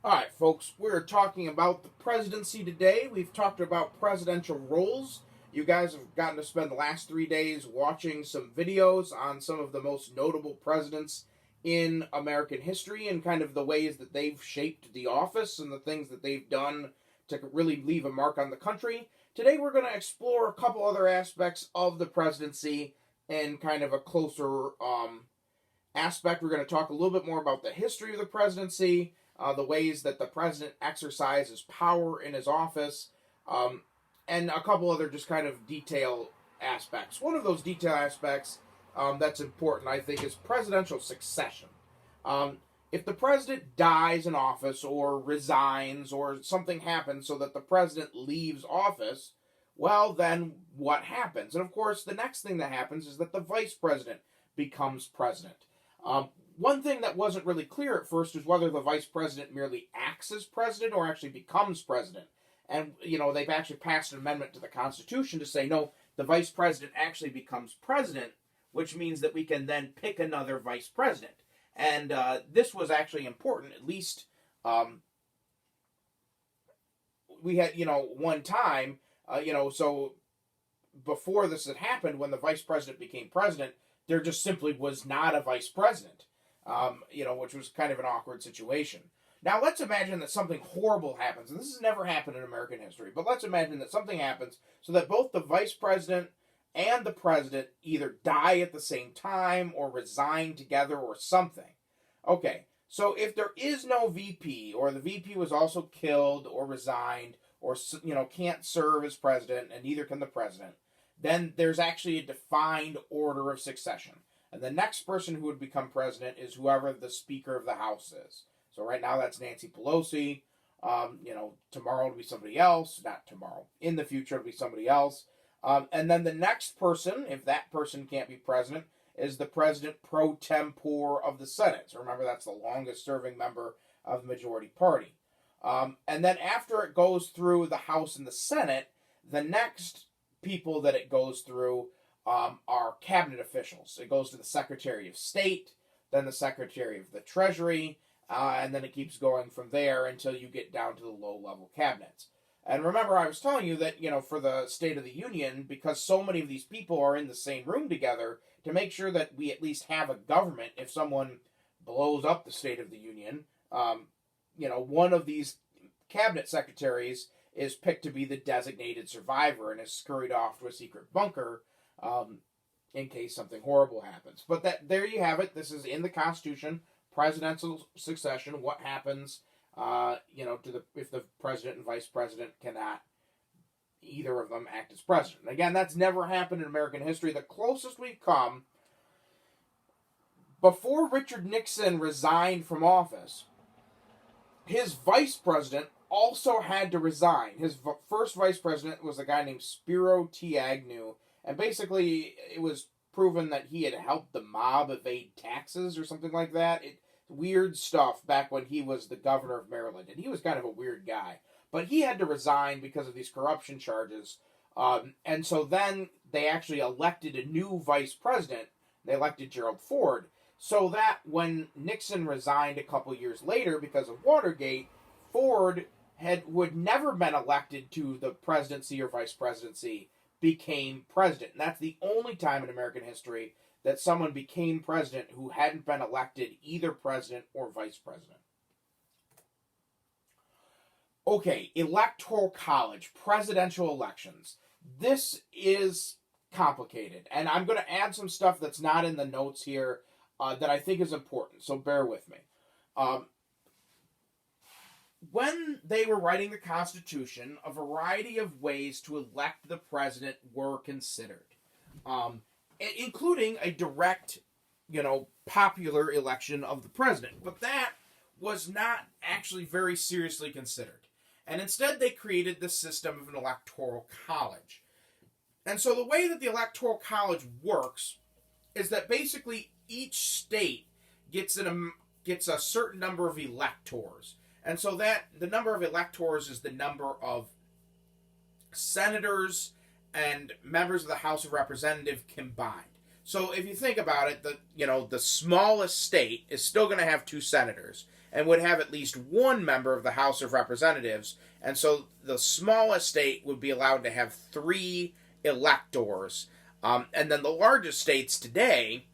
All right, folks, we're talking about the presidency today. We've talked about presidential roles. You guys have gotten to spend the last 3 days watching some videos on some of the most notable presidents in American history and kind of the ways that they've shaped the office and the things that they've done to really leave a mark on the country. Today, we're going to explore a couple other aspects of the presidency and kind of a closer aspect. We're going to talk a little bit more about the history of the presidency, the ways that the president exercises power in his office, and a couple other just kind of detail aspects. One of those detail aspects that's important, I think, is presidential succession. If the president dies in office or resigns or something happens so that the president leaves office, well, then what happens? And of course, the next thing that happens is that the vice president becomes president. One thing that wasn't really clear at first is whether the vice president merely acts as president or actually becomes president. And, they've actually passed an amendment to the Constitution to say, no, the vice president actually becomes president, which means that we can then pick another vice president. And this was actually important, at least we had, one time, so before this had happened, when the vice president became president, there just simply was not a vice president, which was kind of an awkward situation. Now, let's imagine that something horrible happens, and this has never happened in American history, but let's imagine that something happens so that both the vice president and the president either die at the same time or resign together or something. Okay, so if there is no VP, or the VP was also killed or resigned, or, can't serve as president, and neither can the president, then there's actually a defined order of succession. And the next person who would become president is whoever the Speaker of the House is. So right now that's Nancy Pelosi. Tomorrow it'll be somebody else. Not tomorrow. In the future it'll be somebody else. And then the next person, if that person can't be president, is the president pro tempore of the Senate. So remember, that's the longest serving member of the majority party. And then after it goes through the House and the Senate, the next people that it goes through are cabinet officials. It goes to the Secretary of State, then the Secretary of the Treasury, and then it keeps going from there until you get down to the low-level cabinets. And remember, I was telling you that, for the State of the Union, because so many of these people are in the same room together, to make sure that we at least have a government if someone blows up the State of the Union, one of these cabinet secretaries is picked to be the designated survivor and is scurried off to a secret bunker in case something horrible happens. But there you have it. This is in the Constitution. Presidential succession. What happens? If the president and vice president cannot either of them act as president. Again, that's never happened in American history. The closest we've come, before Richard Nixon resigned from office, his vice president also had to resign. His first vice president was a guy named Spiro T. Agnew, and basically it was proven that he had helped the mob evade taxes or something like that. Weird stuff back when he was the governor of Maryland, and he was kind of a weird guy. But he had to resign because of these corruption charges, and so then they actually elected a new vice president. They elected Gerald Ford, so that when Nixon resigned a couple years later because of Watergate, Ford would never been elected to the presidency or vice presidency, became president. And that's the only time in American history that someone became president who hadn't been elected either president or vice president. Okay, electoral college, presidential elections. This is complicated, and I'm going to add some stuff that's not in the notes here that I think is important, so bear with me. When they were writing the Constitution, a variety of ways to elect the president were considered, including a direct, popular election of the president. But that was not actually very seriously considered. And instead, they created the system of an electoral college. And so the way that the electoral college works is that basically each state gets a certain number of electors. And so that the number of electors is the number of senators and members of the House of Representatives combined. So if you think about it, the smallest state is still going to have 2 senators and would have at least 1 member of the House of Representatives, and so the smallest state would be allowed to have 3 electors, and then the largest states today,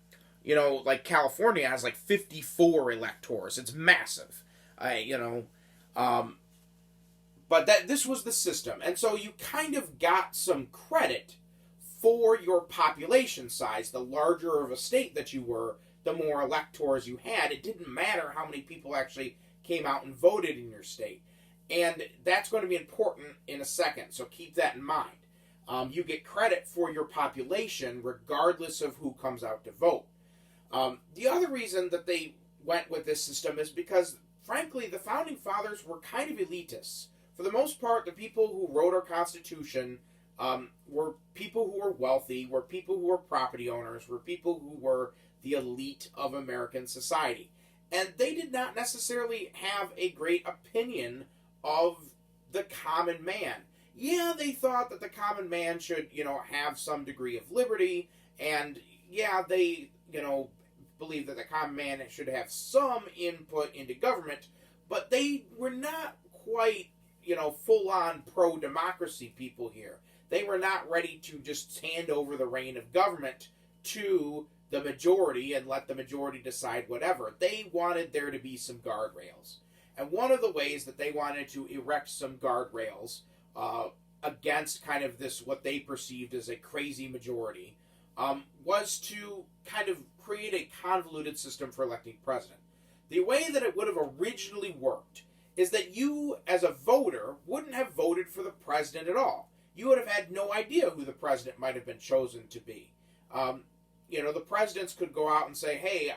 like California has like 54 electors. It's massive, um, but this was the system, and so you kind of got some credit for your population size. The larger of a state that you were, the more electors you had. It didn't matter how many people actually came out and voted in your state. And that's going to be important in a second, so keep that in mind. You get credit for your population regardless of who comes out to vote. The other reason that they went with this system is because, frankly, the Founding Fathers were kind of elitists. For the most part, the people who wrote our Constitution were people who were wealthy, were people who were property owners, were people who were the elite of American society. And they did not necessarily have a great opinion of the common man. Yeah, they thought that the common man should, have some degree of liberty, and yeah, they, believed that the common man should have some input into government, but they were not quite, full-on pro-democracy people here. They were not ready to just hand over the reign of government to the majority and let the majority decide whatever. They wanted there to be some guardrails. And one of the ways that they wanted to erect some guardrails against kind of this, what they perceived as a crazy majority, was to kind of create a convoluted system for electing president. The way that it would have originally worked is that you, as a voter, wouldn't have voted for the president at all. You would have had no idea who the president might have been chosen to be. The presidents could go out and say, hey,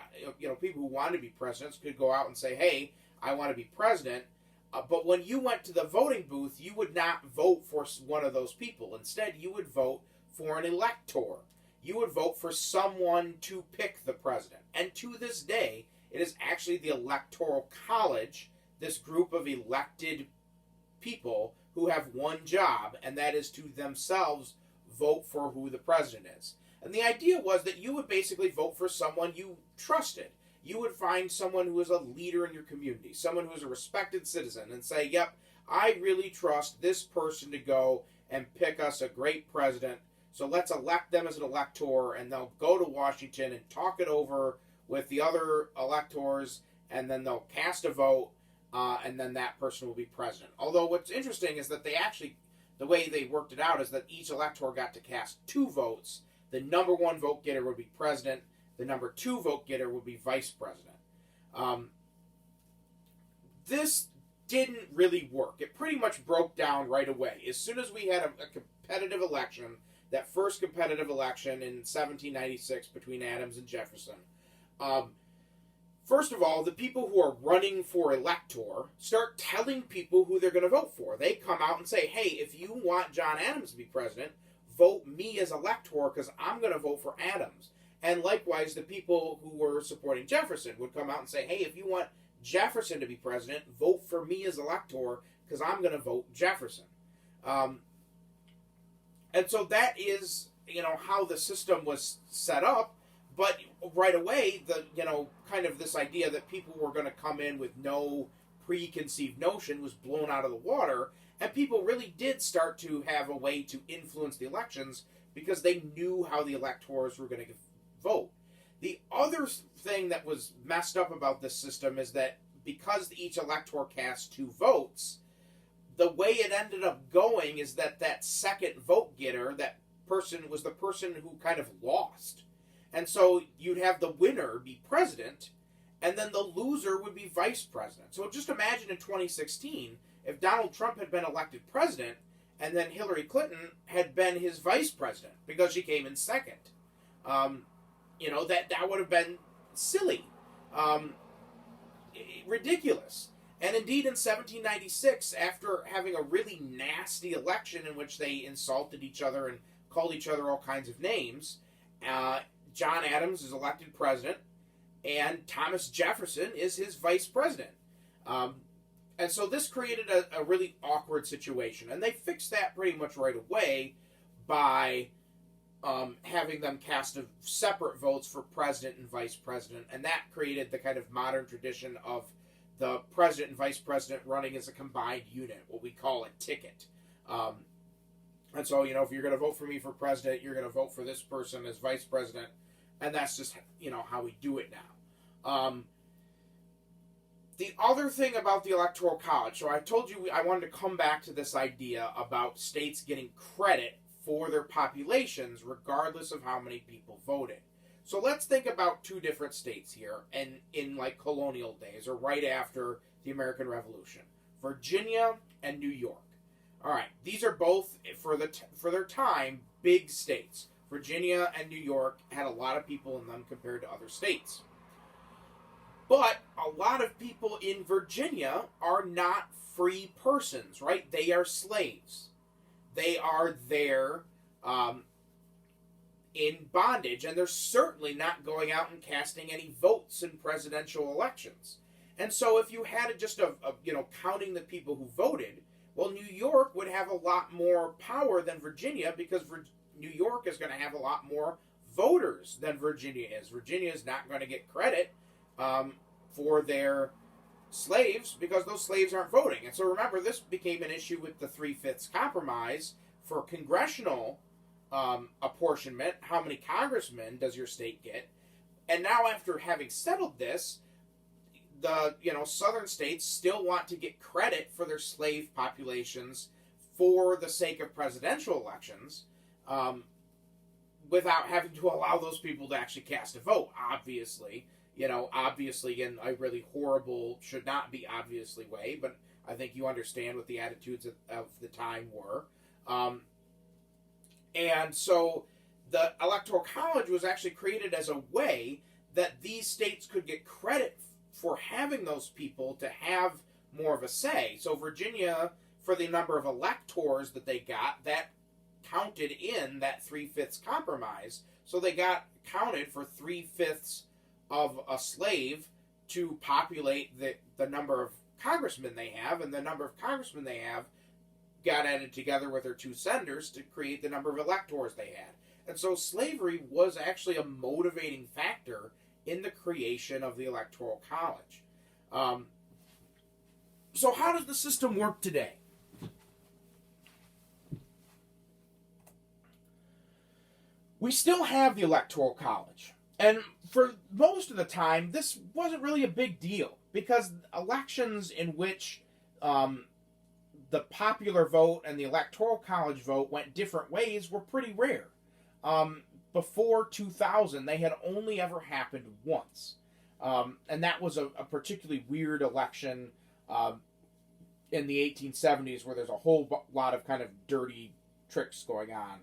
people who want to be presidents could go out and say, hey, I want to be president. But when you went to the voting booth, you would not vote for one of those people. Instead, you would vote for an elector. You would vote for someone to pick the president. And to this day, it is actually the Electoral College, this group of elected people who have one job, and that is to themselves vote for who the president is. And the idea was that you would basically vote for someone you trusted. You would find someone who is a leader in your community, someone who is a respected citizen, and say, yep, I really trust this person to go and pick us a great president, so let's elect them as an elector, and they'll go to Washington and talk it over with the other electors, and then they'll cast a vote, and then that person will be president. Although what's interesting is that the way they worked it out is that each elector got to cast 2 votes. The number 1 vote getter would be president. The number 2 vote getter would be vice president. This didn't really work. It pretty much broke down right away. As soon as we had a competitive election, that first competitive election in 1796 between Adams and Jefferson, first of all, the people who are running for elector start telling people who they're going to vote for. They come out and say, hey, if you want John Adams to be president, vote me as elector because I'm going to vote for Adams. And likewise, the people who were supporting Jefferson would come out and say, hey, if you want Jefferson to be president, vote for me as elector because I'm going to vote Jefferson. And so that is, how the system was set up. But right away, kind of this idea that people were going to come in with no preconceived notion was blown out of the water. And people really did start to have a way to influence the elections because they knew how the electors were going to vote. The other thing that was messed up about this system is that because each elector cast 2 votes, the way it ended up going is that second vote getter, that person was the person who kind of lost. And so you'd have the winner be president, and then the loser would be vice president. So just imagine in 2016, if Donald Trump had been elected president, and then Hillary Clinton had been his vice president, because she came in second. That would have been silly. Ridiculous. And indeed, in 1796, after having a really nasty election in which they insulted each other and called each other all kinds of names, John Adams is elected president, and Thomas Jefferson is his vice president. And so this created a really awkward situation. And they fixed that pretty much right away by having them cast separate votes for president and vice president, and that created the kind of modern tradition of the president and vice president running as a combined unit, what we call a ticket. And so, if you're going to vote for me for president, you're going to vote for this person as vice president, and that's just, how we do it now. The other thing about the Electoral College, so I told you I wanted to come back to this idea about states getting credit for their populations regardless of how many people voted. So let's think about two different states here, and in like colonial days or right after the American Revolution, Virginia and New York. All right, these are both for their time big states. Virginia and New York had a lot of people in them compared to other states. But a lot of people in Virginia are not free persons, right? They are slaves. They are there in bondage, and they're certainly not going out and casting any votes in presidential elections. And so if you had just counting the people who voted, well, New York would have a lot more power than Virginia because New York is going to have a lot more voters than Virginia is. Virginia is not going to get credit for their slaves because those slaves aren't voting. And so remember, this became an issue with the 3/5 compromise for congressional apportionment. How many congressmen does your state get? And now after having settled this, the southern states still want to get credit for their slave populations for the sake of presidential elections, without having to allow those people to actually cast a vote. Obviously in a really horrible, should not be obviously way, but I think you understand what the attitudes of the time were. And so the Electoral College was actually created as a way that these states could get credit for having those people to have more of a say. So Virginia, for the number of electors that they got, that counted in that 3/5 compromise. So they got counted for 3/5 of a slave to populate the number of congressmen they have, and the number of congressmen they have got added together with their 2 senators to create the number of electors they had. And so slavery was actually a motivating factor in the creation of the Electoral College. So how does the system work today? We still have the Electoral College. And for most of the time, this wasn't really a big deal because elections in which the popular vote and the Electoral College vote went different ways were pretty rare. Before 2000, they had only ever happened once. And that was a particularly weird election in the 1870s where there's a whole lot of kind of dirty tricks going on.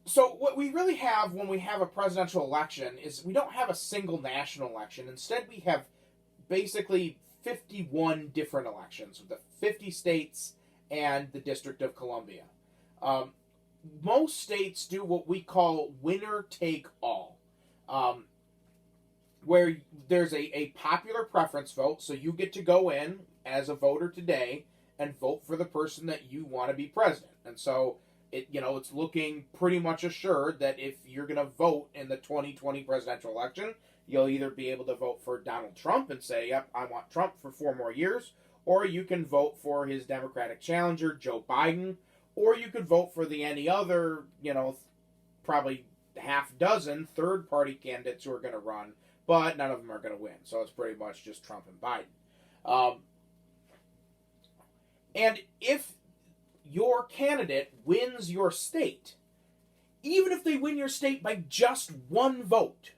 So what we really have when we have a presidential election is we don't have a single national election. Instead, we have basically 51 different elections with the 50 states and the District of Columbia. Most states do what we call winner-take-all, where there's a popular preference vote, so you get to go in as a voter today and vote for the person that you want to be president. And so it's looking pretty much assured that if you're going to vote in the 2020 presidential election, you'll either be able to vote for Donald Trump and say, yep, I want Trump for 4 more years, or you can vote for his Democratic challenger, Joe Biden, or you could vote for any other, probably half dozen third-party candidates who are going to run, but none of them are going to win. So it's pretty much just Trump and Biden. And if your candidate wins your state, even if they win your state by just 1 vote,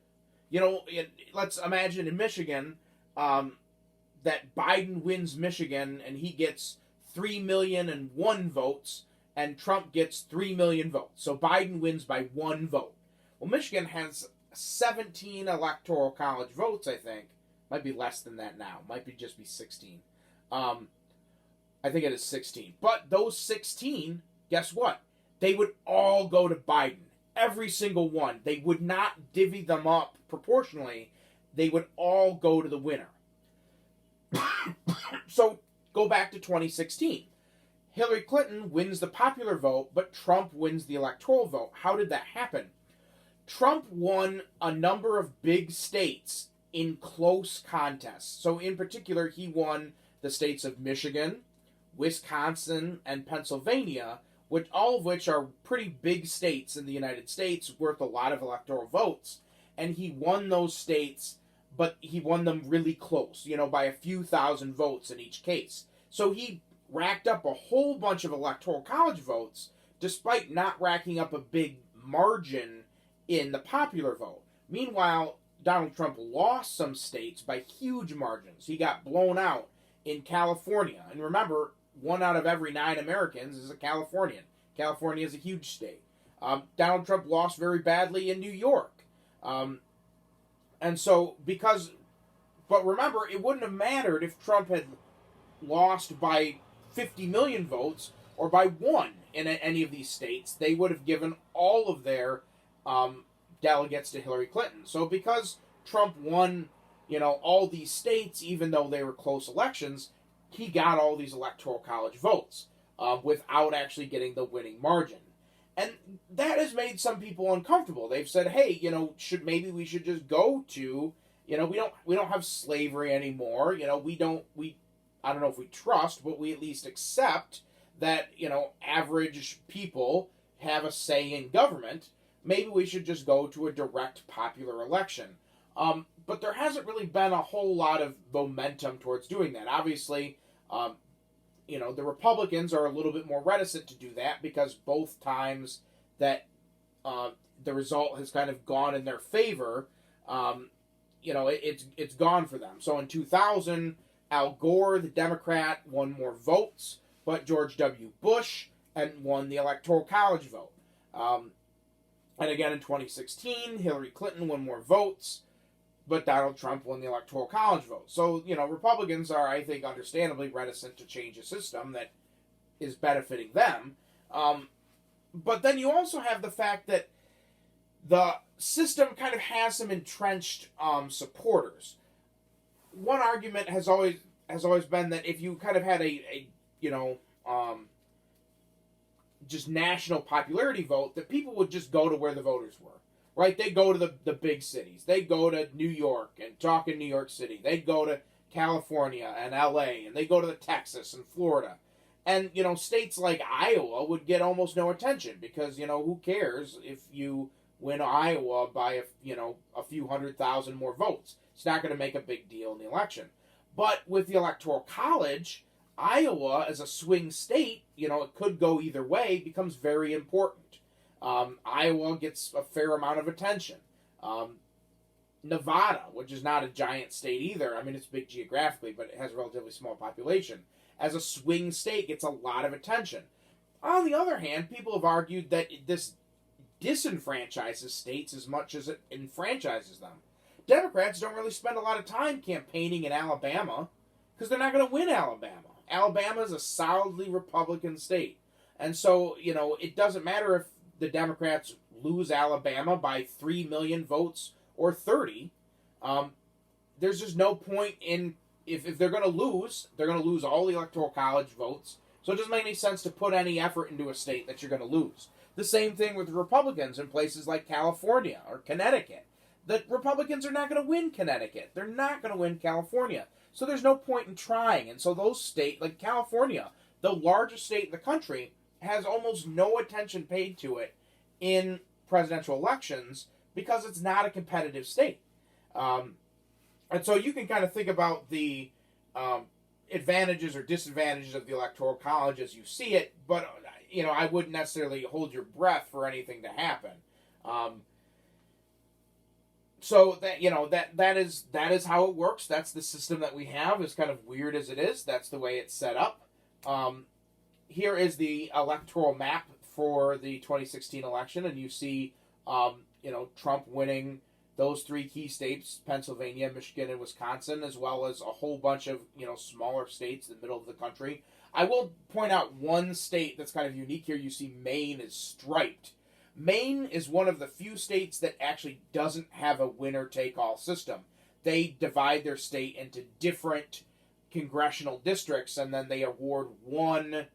let's imagine in Michigan that Biden wins Michigan and he gets 3,000,001 votes and Trump gets 3 million votes. So Biden wins by 1 vote. Well, Michigan has 17 Electoral College votes, I think. Might be less than that now. Might just be 16. I think it is 16. But those 16, guess what? They would all go to Biden. Every single one. They would not divvy them up proportionally. They would all go to the winner. So go back to 2016. Hillary Clinton wins the popular vote, but Trump wins the electoral vote. How did that happen? Trump won a number of big states in close contests. So in particular, he won the states of Michigan, Wisconsin, and Pennsylvania, all of which are pretty big states in the United States, worth a lot of electoral votes. And he won those states, but he won them really close, by a few thousand votes in each case. So he racked up a whole bunch of electoral college votes, despite not racking up a big margin in the popular vote. Meanwhile, Donald Trump lost some states by huge margins. He got blown out in California. And remember, 1 out of every 9 Americans is a Californian. California is a huge state. Donald Trump lost very badly in New York. And so, but remember, it wouldn't have mattered if Trump had lost by 50 million votes or by 1 in any of these states. They would have given all of their delegates to Hillary Clinton. So because Trump won, all these states, even though they were close elections, he got all these electoral college votes without actually getting the winning margin. And that has made some people uncomfortable. They've said, hey, maybe we should just go to, we don't have slavery anymore. I don't know if we trust, but we at least accept that, average people have a say in government. Maybe we should just go to a direct popular election. But there hasn't really been a whole lot of momentum towards doing that. Obviously, the Republicans are a little bit more reticent to do that because both times that the result has kind of gone in their favor, it's gone for them. So in 2000, Al Gore, the Democrat, won more votes, but George W. Bush won the Electoral College vote. And again in 2016, Hillary Clinton won more votes, but Donald Trump won the Electoral College vote. So, Republicans are, I think, understandably reticent to change a system that is benefiting them. But then you also have the fact that the system kind of has some entrenched supporters. One argument has always been that if you kind of had just national popularity vote, that people would just go to where the voters were. Right? They go to the big cities. They go to New York and talk in New York City. They go to California and LA, and they go to Texas and Florida. And, states like Iowa would get almost no attention because, who cares if you win Iowa by, a few 100,000 more votes. It's not going to make a big deal in the election. But with the Electoral College, Iowa, as a swing state, it could go either way, becomes very important. Iowa gets a fair amount of attention. Nevada, which is not a giant state either, I mean, it's big geographically, but it has a relatively small population, as a swing state gets a lot of attention. On the other hand, people have argued that this disenfranchises states as much as it enfranchises them. Democrats don't really spend a lot of time campaigning in Alabama because they're not going to win Alabama. Alabama is a solidly Republican state. And so, it doesn't matter if the Democrats lose Alabama by 3 million votes or 30. There's just no point in, if they're going to lose all the Electoral College votes. So it doesn't make any sense to put any effort into a state that you're going to lose. The same thing with Republicans in places like California or Connecticut. The Republicans are not going to win Connecticut. They're not going to win California. So there's no point in trying. And so those states, like California, the largest state in the country, has almost no attention paid to it in presidential elections because it's not a competitive state. And so you can kind of think about the advantages or disadvantages of the Electoral College as you see it, but I wouldn't necessarily hold your breath for anything to happen. So that is how it works. That's the system that we have. As kind of weird as it is, that's the way it's set up. Here is the electoral map for the 2016 election, and you see, Trump winning those 3 key states, Pennsylvania, Michigan, and Wisconsin, as well as a whole bunch of, smaller states in the middle of the country. I will point out one state that's kind of unique here. You see Maine is striped. Maine is one of the few states that actually doesn't have a winner-take-all system. They divide their state into different congressional districts, and then they award one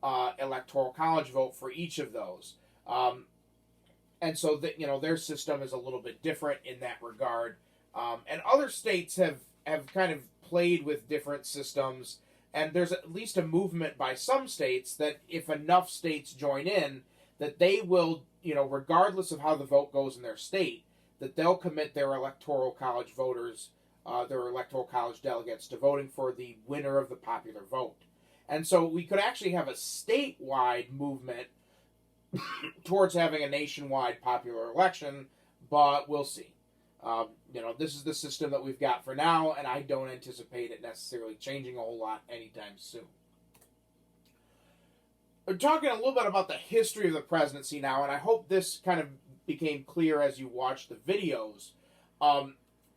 electoral college vote for each of those. And so that their system is a little bit different in that regard. And other states have kind of played with different systems, and there's at least a movement by some states that if enough states join in, that they will, regardless of how the vote goes in their state, that they'll commit their electoral college voters, their electoral college delegates, to voting for the winner of the popular vote. And so we could actually have a statewide movement towards having a nationwide popular election, but we'll see. This is the system that we've got for now, and I don't anticipate it necessarily changing a whole lot anytime soon. We're talking a little bit about the history of the presidency now, and I hope this kind of became clear as you watched the videos.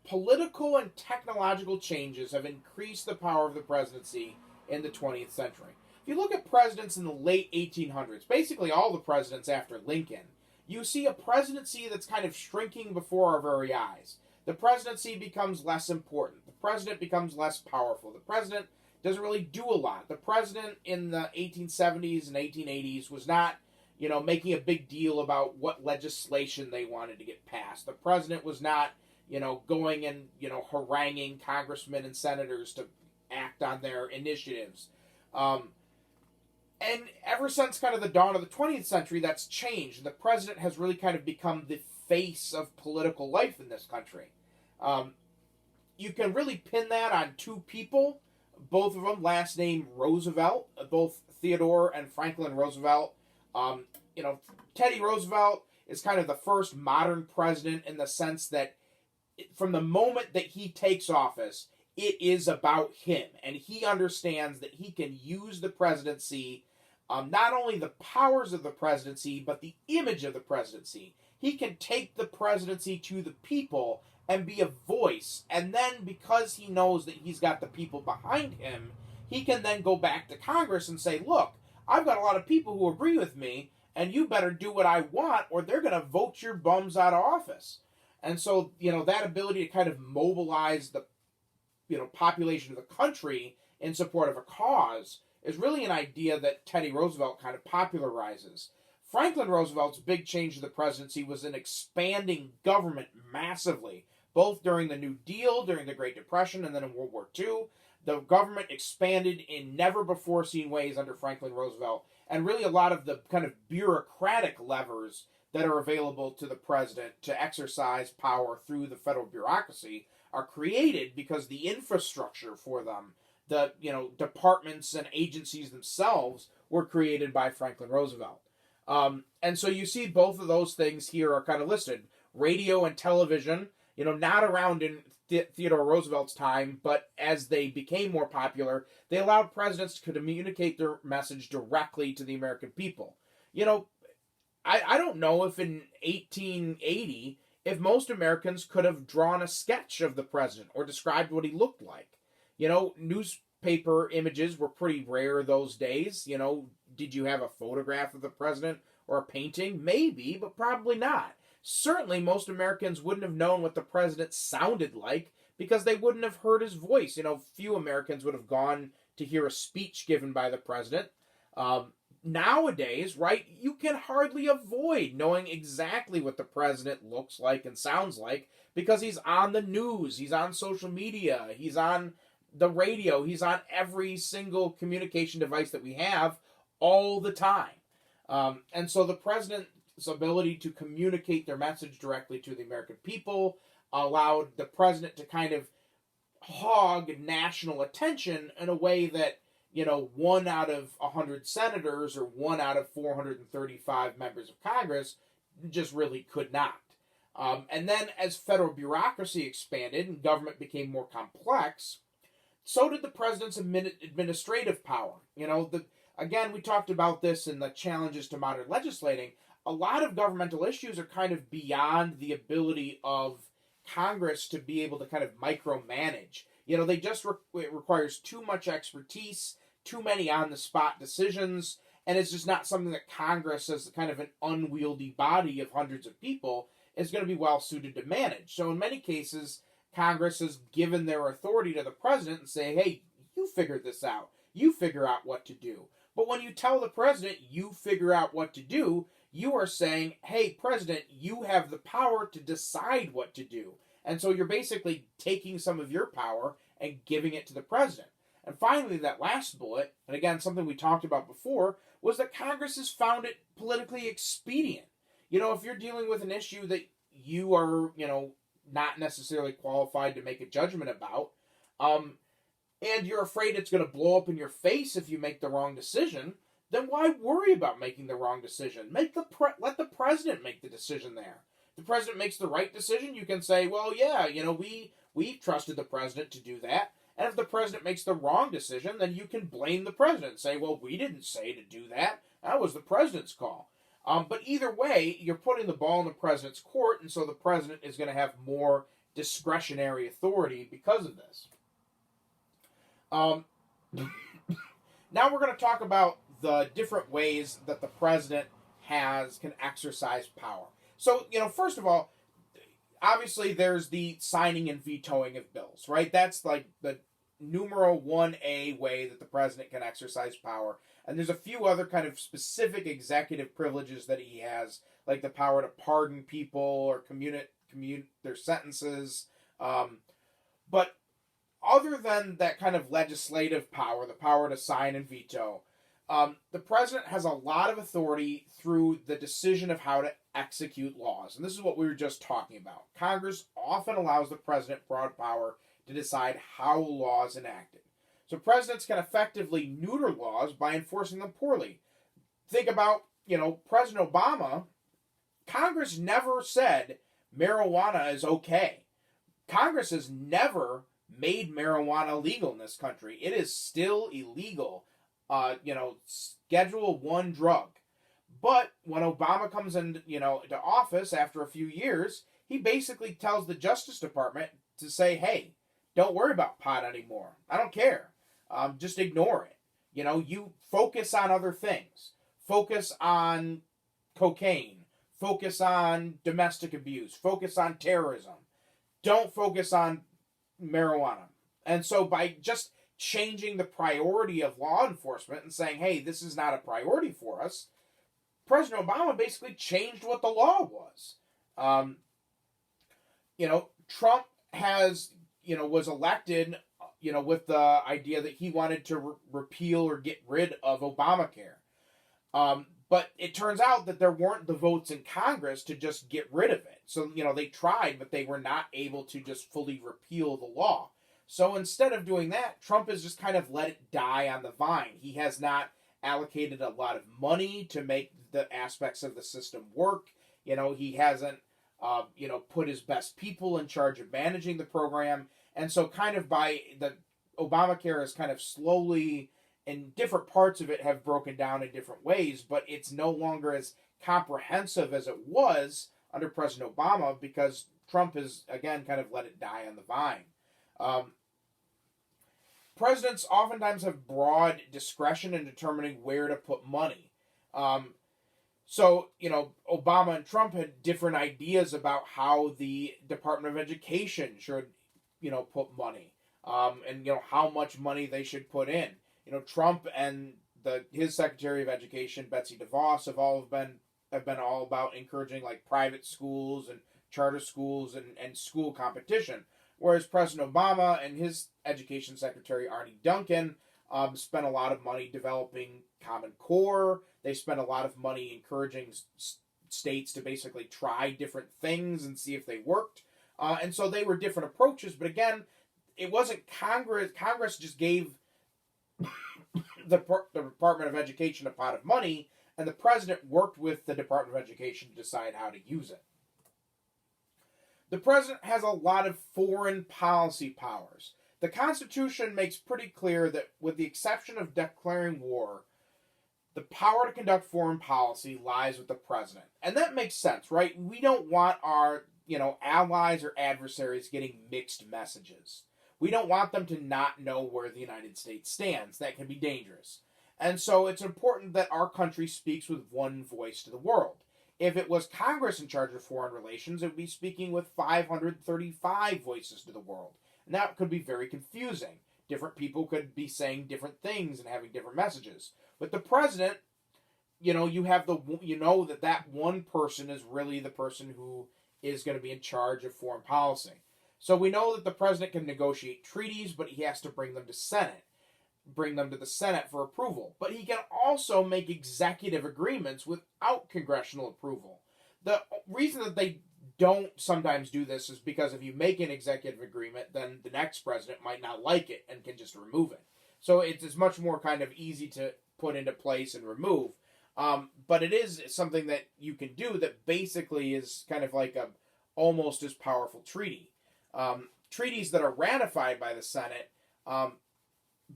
Political and technological changes have increased the power of the presidency in the 20th century. If you look at presidents in the late 1800s, basically all the presidents after Lincoln, you see a presidency that's kind of shrinking before our very eyes. The presidency becomes less important. The president becomes less powerful. The president doesn't really do a lot. The president in the 1870s and 1880s was not, making a big deal about what legislation they wanted to get passed. The president was not, going and, haranguing congressmen and senators to act on their initiatives. And ever since kind of the dawn of the 20th century, that's changed. The president has really kind of become the face of political life in this country. You can really pin that on two people, both of them last name Roosevelt, both Theodore and Franklin Roosevelt. Teddy Roosevelt is kind of the first modern president in the sense that from the moment that he takes office, it is about him. And he understands that he can use the presidency, not only the powers of the presidency, but the image of the presidency. He can take the presidency to the people and be a voice. And then because he knows that he's got the people behind him, he can then go back to Congress and say, look, I've got a lot of people who agree with me, and you better do what I want or they're going to vote your bums out of office. And so, that ability to kind of mobilize the population of the country in support of a cause is really an idea that Teddy Roosevelt kind of popularizes. Franklin Roosevelt's big change to the presidency was in expanding government massively, both during the New Deal, during the Great Depression, and then in World War II. The government expanded in never-before-seen ways under Franklin Roosevelt, and really a lot of the kind of bureaucratic levers that are available to the president to exercise power through the federal bureaucracy are created because the infrastructure for them, the departments and agencies themselves, were created by Franklin Roosevelt. And so you see both of those things here are kind of listed. Radio and television, not around in Theodore Roosevelt's time, but as they became more popular, they allowed presidents to communicate their message directly to the American people. I don't know if in 1880, if most Americans could have drawn a sketch of the president or described what he looked like. Newspaper images were pretty rare those days. Did you have a photograph of the president or a painting? Maybe, but probably not. Certainly, most Americans wouldn't have known what the president sounded like because they wouldn't have heard his voice. Few Americans would have gone to hear a speech given by the president. Nowadays, right, you can hardly avoid knowing exactly what the president looks like and sounds like because he's on the news, he's on social media, he's on the radio, he's on every single communication device that we have all the time. And so the president's ability to communicate their message directly to the American people allowed the president to kind of hog national attention in a way that 1 out of 100 senators or 1 out of 435 members of Congress just really could not. And then as federal bureaucracy expanded and government became more complex, so did the president's administrative power. Again, we talked about this in the challenges to modern legislating. A lot of governmental issues are kind of beyond the ability of Congress to be able to kind of micromanage. It requires too much expertise, too many on-the-spot decisions, and it's just not something that Congress, as kind of an unwieldy body of hundreds of people, is going to be well suited to manage. So in many cases, Congress has given their authority to the president and say, hey, you figure this out. You figure out what to do. But when you tell the president you figure out what to do, you are saying, hey, president, you have the power to decide what to do. And so you're basically taking some of your power and giving it to the president. And finally, that last bullet, and again, something we talked about before, was that Congress has found it politically expedient. If you're dealing with an issue that you are, not necessarily qualified to make a judgment about, and you're afraid it's going to blow up in your face if you make the wrong decision, then why worry about making the wrong decision? Let the president make the decision there. If the president makes the right decision, you can say, well, yeah, we trusted the president to do that. And if the president makes the wrong decision, then you can blame the president. Say, well, we didn't say to do that. That was the president's call. But either way, you're putting the ball in the president's court, and so the president is going to have more discretionary authority because of this. Now we're going to talk about the different ways that the president can exercise power. So, first of all, obviously there's the signing and vetoing of bills, right? That's like the numero 1A way that the president can exercise power. And there's a few other kind of specific executive privileges that he has, like the power to pardon people or commute their sentences. But other than that kind of legislative power, the power to sign and veto, the president has a lot of authority through the decision of how to execute laws. And this is what we were just talking about. Congress often allows the president broad power to decide how laws enacted. So presidents can effectively neuter laws by enforcing them poorly. Think about, President Obama. Congress never said marijuana is okay. Congress has never made marijuana legal in this country. It is still illegal. Schedule 1 drug. But when Obama comes into office after a few years, he basically tells the Justice Department to say, hey, don't worry about pot anymore. I don't care. Just ignore it. You focus on other things. Focus on cocaine. Focus on domestic abuse. Focus on terrorism. Don't focus on marijuana. And so by just changing the priority of law enforcement and saying, hey, this is not a priority for us, President Obama basically changed what the law was. Trump was elected, with the idea that he wanted to repeal or get rid of Obamacare. But it turns out that there weren't the votes in Congress to just get rid of it. So, they tried, but they were not able to just fully repeal the law. So instead of doing that, Trump has just kind of let it die on the vine. He has not allocated a lot of money to make the aspects of the system work. He hasn't, put his best people in charge of managing the program. And so kind of by the Obamacare is kind of slowly, and different parts of it have broken down in different ways, but it's no longer as comprehensive as it was under President Obama because Trump has, again, kind of let it die on the vine. Presidents oftentimes have broad discretion in determining where to put money. So, Obama and Trump had different ideas about how the Department of Education should, put money, and, how much money they should put in. Trump and his Secretary of Education, Betsy DeVos, have been all about encouraging like private schools and charter schools and school competition. Whereas President Obama and his Education Secretary, Arne Duncan, spent a lot of money developing Common Core. They spent a lot of money encouraging states to basically try different things and see if they worked. And so they were different approaches. But again, it wasn't Congress. Congress just gave the Department of Education a pot of money, and the president worked with the Department of Education to decide how to use it. The president has a lot of foreign policy powers. The Constitution makes pretty clear that, with the exception of declaring war, the power to conduct foreign policy lies with the president. And that makes sense, right? We don't want our, allies or adversaries getting mixed messages. We don't want them to not know where the United States stands. That can be dangerous. And so it's important that our country speaks with one voice to the world. If it was Congress in charge of foreign relations, it would be speaking with 535 voices to the world. And that could be very confusing. different people could be saying different things and having different messages. With the president, you have that one person is really the person who is going to be in charge of foreign policy. So we know that the president can negotiate treaties, but he has to bring them to the Senate for approval. But he can also make executive agreements without congressional approval. The reason that they don't sometimes do this is because if you make an executive agreement, then the next president might not like it and can just remove it. So it's much more kind of easy to put into place and remove. But it is something that you can do that basically is kind of like a almost as powerful treaty. Treaties that are ratified by the Senate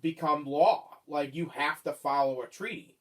become law. Like, you have to follow a treaty.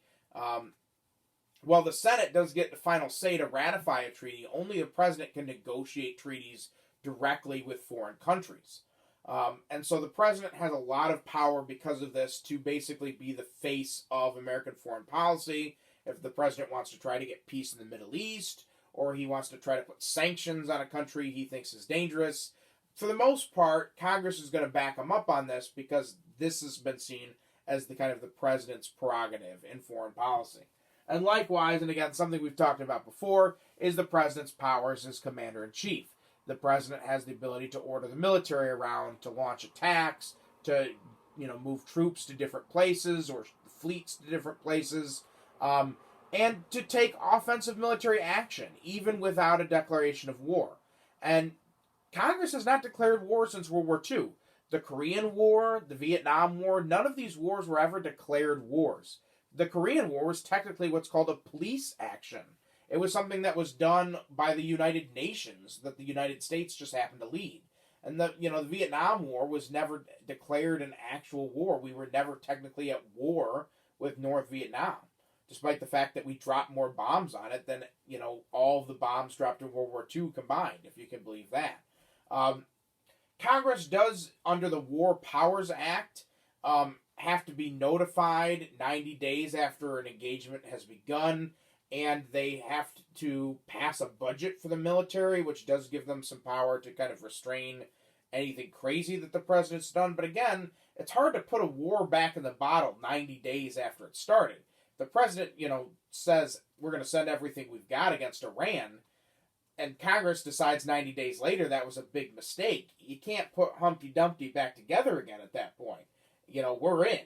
While the Senate does get the final say to ratify a treaty, only the president can negotiate treaties directly with foreign countries. And so the president has a lot of power because of this to basically be the face of American foreign policy. If the president wants to try to get peace in the Middle East, or he wants to try to put sanctions on a country he thinks is dangerous, for the most part, Congress is going to back him up on this because this has been seen as the kind of the president's prerogative in foreign policy. And likewise, and again, something we've talked about before, is the president's powers as commander-in-chief. The president has the ability to order the military around, to launch attacks, to move troops to different places or fleets to different places, and to take offensive military action, even without a declaration of war. And Congress has not declared war since World War II. The Korean War, the Vietnam War, none of these wars were ever declared wars. The Korean War was technically what's called a police action. It was something that was done by the United Nations that the United States just happened to lead. And the Vietnam War was never declared an actual war. We were never technically at war with North Vietnam, despite the fact that we dropped more bombs on it than, all of the bombs dropped in World War II combined, if you can believe that. Congress does, under the War Powers Act, have to be notified 90 days after an engagement has begun, and they have to pass a budget for the military, which does give them some power to kind of restrain anything crazy that the president's done. But again, it's hard to put a war back in the bottle 90 days after it started. The president, says we're going to send everything we've got against Iran, and Congress decides 90 days later that was a big mistake. You can't put Humpty Dumpty back together again at that point. We're in.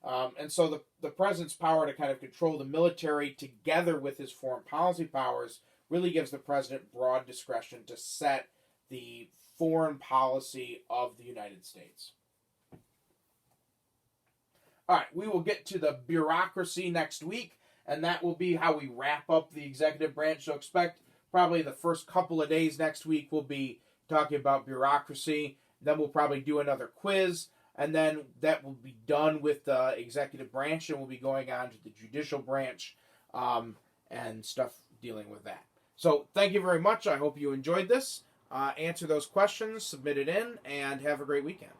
And so the president's power to kind of control the military together with his foreign policy powers really gives the president broad discretion to set the foreign policy of the United States. All right, we will get to the bureaucracy next week, and that will be how we wrap up the executive branch. So expect probably the first couple of days next week we'll be talking about bureaucracy. Then we'll probably do another quiz, and then that will be done with the executive branch, and we'll be going on to the judicial branch and stuff dealing with that. So thank you very much. I hope you enjoyed this. Answer those questions, submit it in, and have a great weekend.